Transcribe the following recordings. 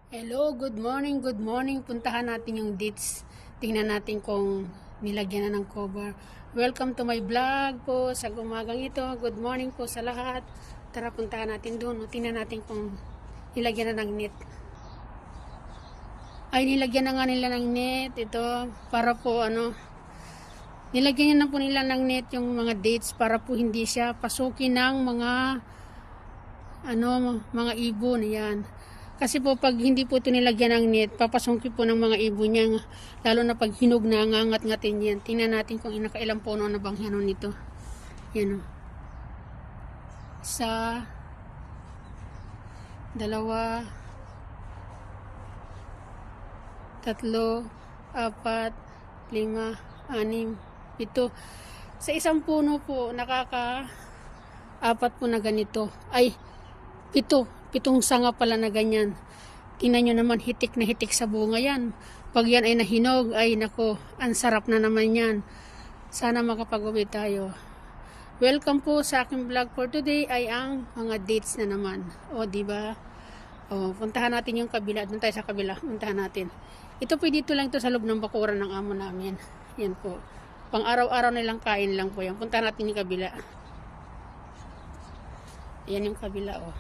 Hello, good morning, good morning. Puntahan natin yung dates. Tingnan natin kung nilagyan na ng cover. Welcome to my vlog po sa umagang ito. Good morning po sa lahat. Tara, puntahan natin doon. Tingnan natin kung nilagyan na ng net. Ay, nilagyan na nga nila ng net. Ito, para po nilagyan na po nila ng net yung mga dates para po hindi siya pasukin ng mga ibon. Yan. Kasi po pag hindi po ito nilagyan ng net, papasungki po ng mga ibon niya. Lalo na pag hinog na, ngangat-ngatin yan. Tingnan natin kung nakailang puno na bang nito. Yan o. Isa, dalawa, tatlo, apat, lima, anim, pito. Sa isang puno po, nakaka-apat po na ganito. Ay, pitong sanga pala na ganyan. Tingnan nyo naman, hitik na hitik sa bunga yan. Pag yan ay nahinog, ay nako, ang sarap na naman yan. Sana makapag-uwi tayo. Welcome po sa aking vlog for today ay ang mga dates na naman. O, diba? O, puntahan natin yung kabila. Doon tayo sa kabila. Puntahan natin. Ito po dito lang ito sa loob ng bakuran ng amo namin. Yan po. Pang araw-araw nilang kain lang po yan. Puntahan natin yung kabila. Yan yung kabila, o.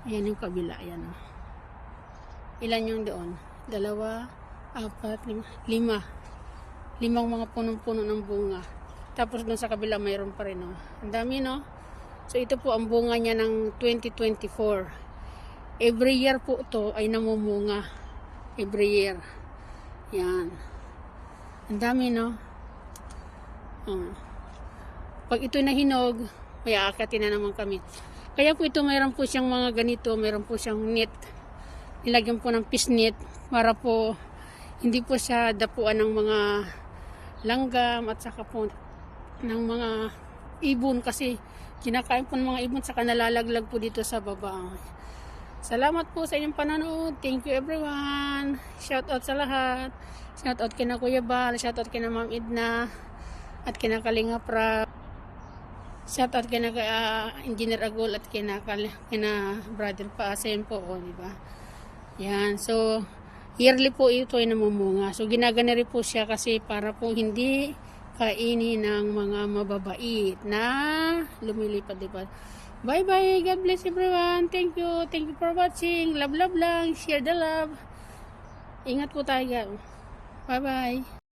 Ayan yung kabila, ayan o. Ilan yung doon? Dalawa, apat, lima. Limang mga punong-puno ng bunga. Tapos doon sa kabila mayroon pa rin o. Ang dami no? So ito po ang bunga niya ng 2024. Every year po ito ay namumunga. Every year. Yan. Ang dami no? Pag ito nahinog, may aakatin na naman kami. Kaya po ito mayroon po siyang mga ganito, mayroon po siyang net. Nilagyan po ng pisnet para po hindi po siya dapuan ng mga langgam at saka po ng mga ibon kasi kinakain po ng mga ibon saka nalalaglag po dito sa baba. Salamat po sa inyong panonood. Thank you everyone. Shout out sa lahat. Shout out kina Kuya Bal, shout out kina Ma'am Edna at kina Kalinga Prab. Shout out kina Engineer Agol at kina Brother Paasen po, di ba? Yan, so yearly po ito ay namumunga. So ginagana rin po siya kasi para po hindi kainin ng mga mababait na lumilipad, di ba? Bye bye, God bless everyone. Thank you for watching. Love lang, share the love. Ingat po tayo. Bye bye.